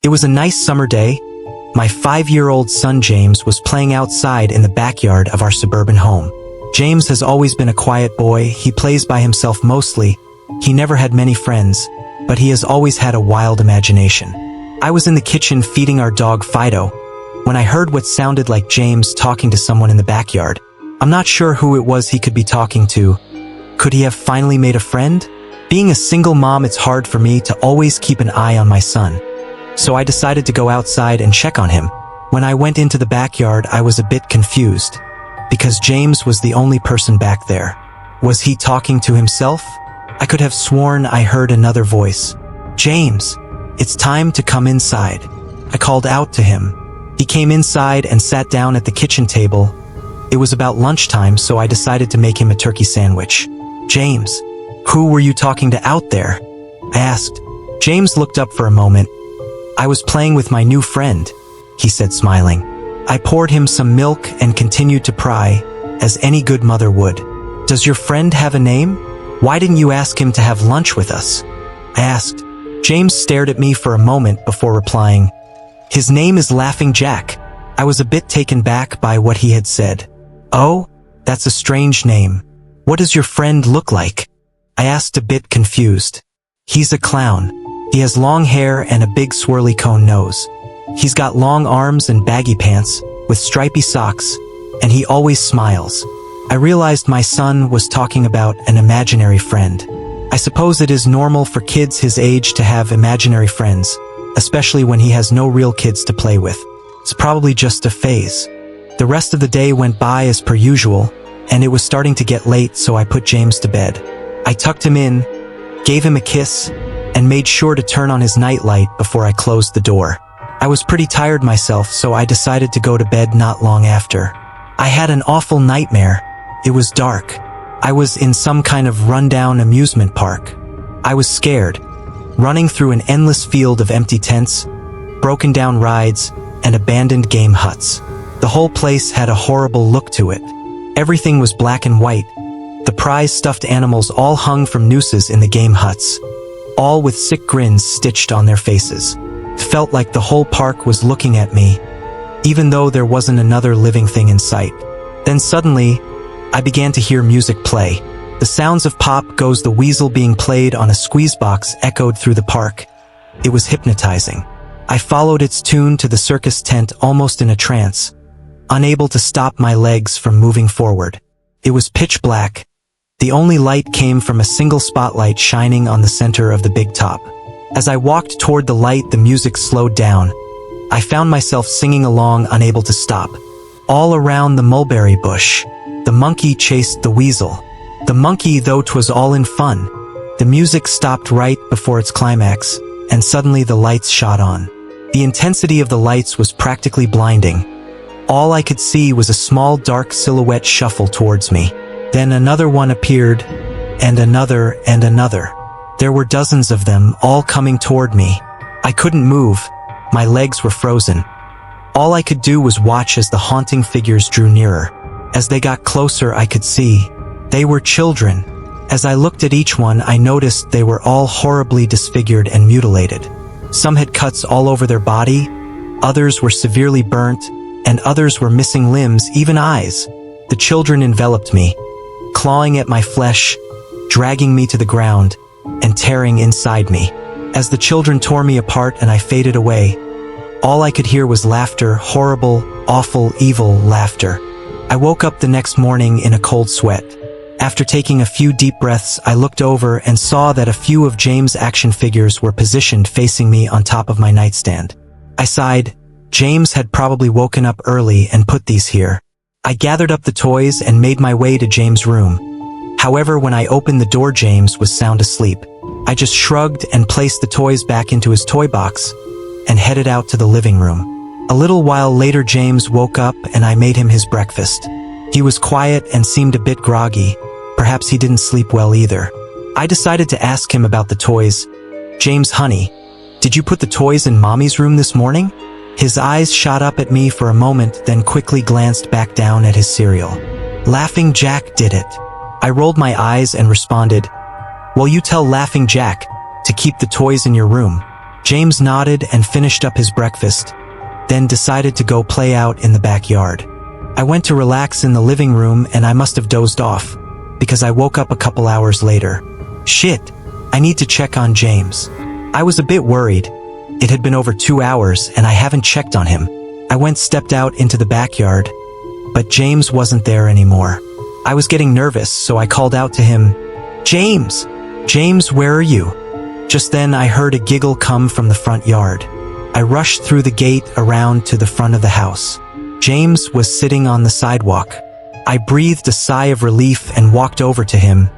It was a nice summer day. My 5-year-old son James was playing outside in the backyard of our suburban home. James has always been a quiet boy. He plays by himself mostly. He never had many friends, but he has always had a wild imagination. I was in the kitchen feeding our dog Fido when I heard what sounded like James talking to someone in the backyard. I'm not sure who it was he could be talking to. Could he have finally made a friend? Being a single mom, it's hard for me to always keep an eye on my son. So I decided to go outside and check on him. When I went into the backyard, I was a bit confused, because James was the only person back there. Was he talking to himself? I could have sworn I heard another voice. "James, it's time to come inside." I called out to him. He came inside and sat down at the kitchen table. It was about lunchtime, so I decided to make him a turkey sandwich. "James, who were you talking to out there?" I asked. James looked up for a moment. "I was playing with my new friend," he said, smiling. I poured him some milk and continued to pry, as any good mother would. "Does your friend have a name? Why didn't you ask him to have lunch with us?" I asked. James stared at me for a moment before replying, "His name is Laughing Jack." I was a bit taken back by what he had said. "Oh, that's a strange name. What does your friend look like?" I asked, a bit confused. "He's a clown. He has long hair and a big swirly cone nose. He's got long arms and baggy pants, with stripy socks, and he always smiles." I realized my son was talking about an imaginary friend. I suppose it is normal for kids his age to have imaginary friends, especially when he has no real kids to play with. It's probably just a phase. The rest of the day went by as per usual, and it was starting to get late, so I put James to bed. I tucked him in, gave him a kiss, and made sure to turn on his nightlight before I closed the door. I was pretty tired myself, so I decided to go to bed not long after. I had an awful nightmare. It was dark. I was in some kind of rundown amusement park. I was scared, running through an endless field of empty tents, broken down rides, and abandoned game huts. The whole place had a horrible look to it. Everything was black and white. The prize stuffed animals all hung from nooses in the game huts, all with sick grins stitched on their faces. It felt like the whole park was looking at me, even though there wasn't another living thing in sight. Then suddenly, I began to hear music play. The sounds of Pop Goes the Weasel being played on a squeeze box echoed through the park. It was hypnotizing. I followed its tune to the circus tent almost in a trance, unable to stop my legs from moving forward. It was pitch black. The only light came from a single spotlight shining on the center of the big top. As I walked toward the light, the music slowed down. I found myself singing along, unable to stop. All around the mulberry bush, the monkey chased the weasel. The monkey, though 'twas all in fun. The music stopped right before its climax, and suddenly the lights shot on. The intensity of the lights was practically blinding. All I could see was a small dark silhouette shuffle towards me. Then another one appeared, and another and another. There were dozens of them, all coming toward me. I couldn't move. My legs were frozen. All I could do was watch as the haunting figures drew nearer. As they got closer, I could see they were children. As I looked at each one, I noticed they were all horribly disfigured and mutilated. Some had cuts all over their body, others were severely burnt, and others were missing limbs, even eyes. The children enveloped me, clawing at my flesh, dragging me to the ground, and tearing inside me. As the children tore me apart and I faded away, all I could hear was laughter, horrible, awful, evil laughter. I woke up the next morning in a cold sweat. After taking a few deep breaths, I looked over and saw that a few of James' action figures were positioned facing me on top of my nightstand. I sighed. James had probably woken up early and put these here. I gathered up the toys and made my way to James' room. However, when I opened the door, James was sound asleep. I just shrugged and placed the toys back into his toy box and headed out to the living room. A little while later, James woke up and I made him his breakfast. He was quiet and seemed a bit groggy. Perhaps he didn't sleep well either. I decided to ask him about the toys. "James, honey, did you put the toys in Mommy's room this morning?" His eyes shot up at me for a moment, then quickly glanced back down at his cereal. "Laughing Jack did it." I rolled my eyes and responded, "Well, you tell Laughing Jack to keep the toys in your room." James nodded and finished up his breakfast, then decided to go play out in the backyard. I went to relax in the living room and I must have dozed off, because I woke up a couple hours later. Shit, I need to check on James. I was a bit worried. It had been over 2 hours and I haven't checked on him. I stepped out into the backyard, but James wasn't there anymore. I was getting nervous, so I called out to him, "James! James, where are you?" Just then I heard a giggle come from the front yard. I rushed through the gate around to the front of the house. James was sitting on the sidewalk. I breathed a sigh of relief and walked over to him.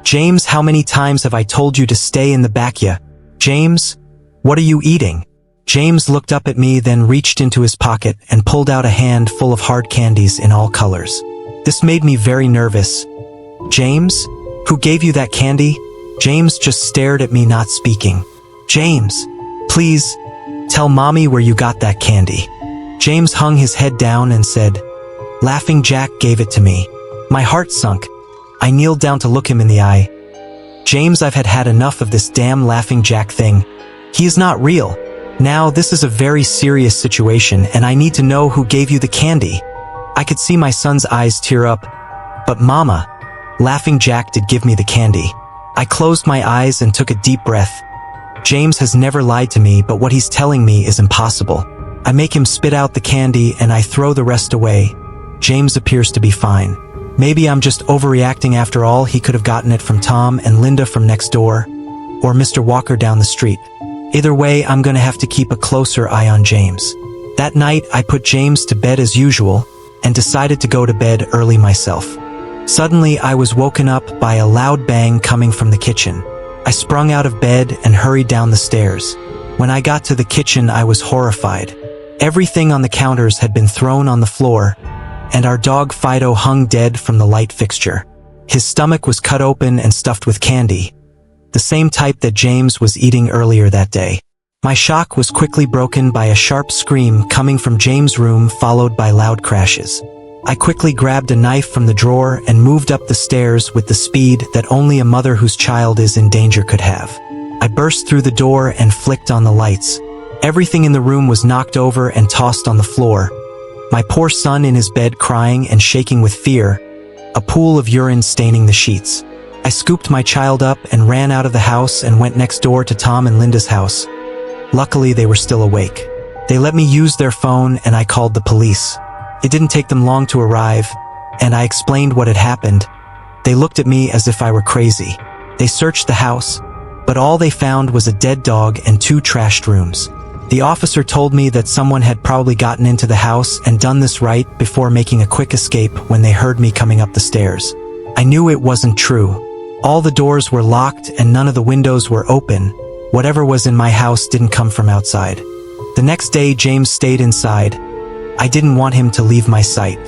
"James, how many times have I told you to stay in the backyard? James, what are you eating?" James looked up at me, then reached into his pocket and pulled out a hand full of hard candies in all colors. This made me very nervous. "James, who gave you that candy?" James just stared at me, not speaking. "James, please, tell mommy where you got that candy." James hung his head down and said, "Laughing Jack gave it to me." My heart sunk. I kneeled down to look him in the eye. "James, I've had enough of this damn Laughing Jack thing. He is not real. Now, this is a very serious situation and I need to know who gave you the candy." I could see my son's eyes tear up. "But Mama, Laughing Jack did give me the candy." I closed my eyes and took a deep breath. James has never lied to me, but what he's telling me is impossible. I make him spit out the candy and I throw the rest away. James appears to be fine. Maybe I'm just overreacting after all. He could have gotten it from Tom and Linda from next door, or Mr. Walker down the street. Either way, I'm gonna have to keep a closer eye on James. That night, I put James to bed as usual and decided to go to bed early myself. Suddenly, I was woken up by a loud bang coming from the kitchen. I sprung out of bed and hurried down the stairs. When I got to the kitchen, I was horrified. Everything on the counters had been thrown on the floor, and our dog Fido hung dead from the light fixture. His stomach was cut open and stuffed with candy, the same type that James was eating earlier that day. My shock was quickly broken by a sharp scream coming from James' room, followed by loud crashes. I quickly grabbed a knife from the drawer and moved up the stairs with the speed that only a mother whose child is in danger could have. I burst through the door and flicked on the lights. Everything in the room was knocked over and tossed on the floor. My poor son in his bed crying and shaking with fear, a pool of urine staining the sheets. I scooped my child up and ran out of the house and went next door to Tom and Linda's house. Luckily, they were still awake. They let me use their phone and I called the police. It didn't take them long to arrive, and I explained what had happened. They looked at me as if I were crazy. They searched the house, but all they found was a dead dog and 2 trashed rooms. The officer told me that someone had probably gotten into the house and done this right before making a quick escape when they heard me coming up the stairs. I knew it wasn't true. All the doors were locked and none of the windows were open. Whatever was in my house didn't come from outside. The next day, James stayed inside. I didn't want him to leave my sight.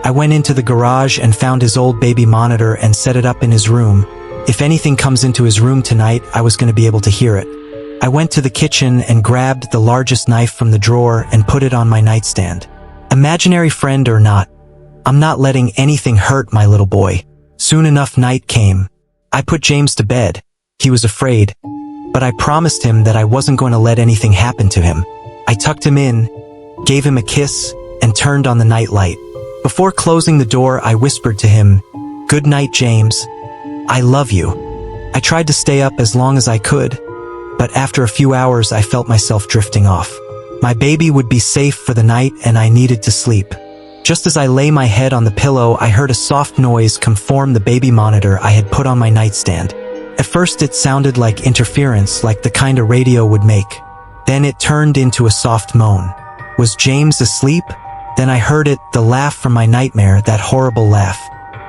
I went into the garage and found his old baby monitor and set it up in his room. If anything comes into his room tonight, I was going to be able to hear it. I went to the kitchen and grabbed the largest knife from the drawer and put it on my nightstand. Imaginary friend or not, I'm not letting anything hurt my little boy. Soon enough, night came. I put James to bed. He was afraid, but I promised him that I wasn't going to let anything happen to him. I tucked him in, gave him a kiss, and turned on the night light. Before closing the door, I whispered to him, "Good night, James. I love you." I tried to stay up as long as I could, but after a few hours I felt myself drifting off. My baby would be safe for the night and I needed to sleep. Just as I lay my head on the pillow, I heard a soft noise come from the baby monitor I had put on my nightstand. At first it sounded like interference, like the kind a radio would make. Then it turned into a soft moan. Was James asleep? Then I heard it, the laugh from my nightmare, that horrible laugh.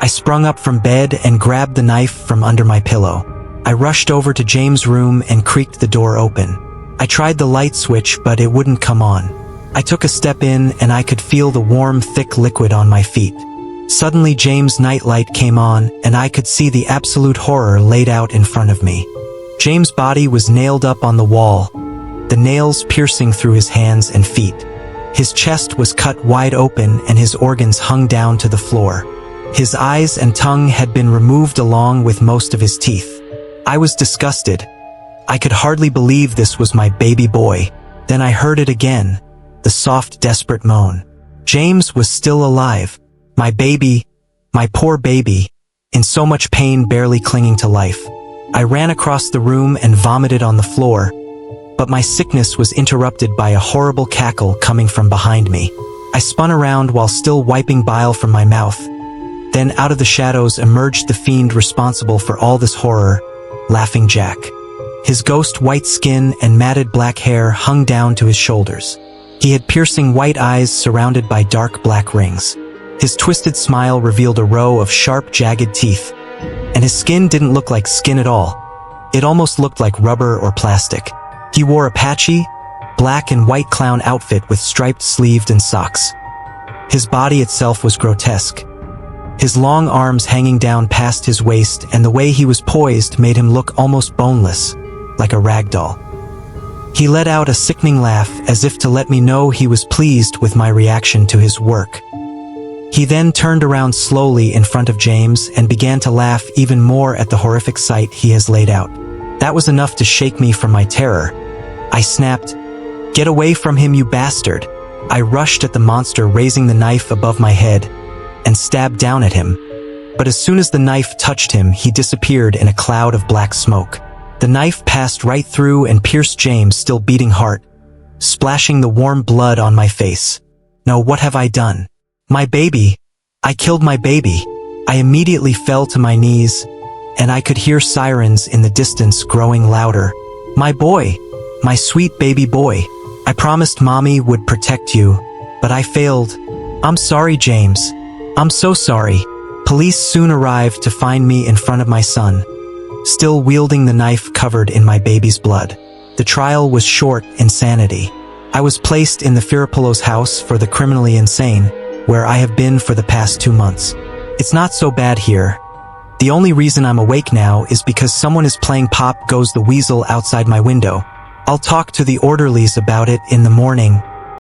I sprung up from bed and grabbed the knife from under my pillow. I rushed over to James' room and creaked the door open. I tried the light switch, but it wouldn't come on. I took a step in and I could feel the warm, thick liquid on my feet. Suddenly James' nightlight came on and I could see the absolute horror laid out in front of me. James' body was nailed up on the wall, the nails piercing through his hands and feet. His chest was cut wide open and his organs hung down to the floor. His eyes and tongue had been removed along with most of his teeth. I was disgusted. I could hardly believe this was my baby boy. Then I heard it again, the soft, desperate moan. James was still alive. My baby, my poor baby, in so much pain, barely clinging to life. I ran across the room and vomited on the floor, but my sickness was interrupted by a horrible cackle coming from behind me. I spun around while still wiping bile from my mouth. Then out of the shadows emerged the fiend responsible for all this horror, Laughing Jack. His ghost white skin and matted black hair hung down to his shoulders. He had piercing white eyes surrounded by dark black rings. His twisted smile revealed a row of sharp, jagged teeth, and his skin didn't look like skin at all. It almost looked like rubber or plastic. He wore a patchy, black and white clown outfit with striped sleeves and socks. His body itself was grotesque. His long arms hanging down past his waist, and the way he was poised made him look almost boneless, like a rag doll. He let out a sickening laugh as if to let me know he was pleased with my reaction to his work. He then turned around slowly in front of James and began to laugh even more at the horrific sight he has laid out. That was enough to shake me from my terror. I snapped, "Get away from him, you bastard!" I rushed at the monster, raising the knife above my head, and stabbed down at him. But as soon as the knife touched him, he disappeared in a cloud of black smoke. The knife passed right through and pierced James' still beating heart, splashing the warm blood on my face. No, what have I done? My baby! I killed my baby! I immediately fell to my knees, and I could hear sirens in the distance growing louder. My boy! My sweet baby boy! I promised Mommy would protect you, but I failed. I'm sorry, James. I'm so sorry. Police soon arrived to find me in front of my son, still wielding the knife covered in my baby's blood. The trial was short, insanity. I was placed in the Firapulos house for the criminally insane, where I have been for the past 2 months. It's not so bad here. The only reason I'm awake now is because someone is playing Pop Goes the Weasel outside my window. I'll talk to the orderlies about it in the morning.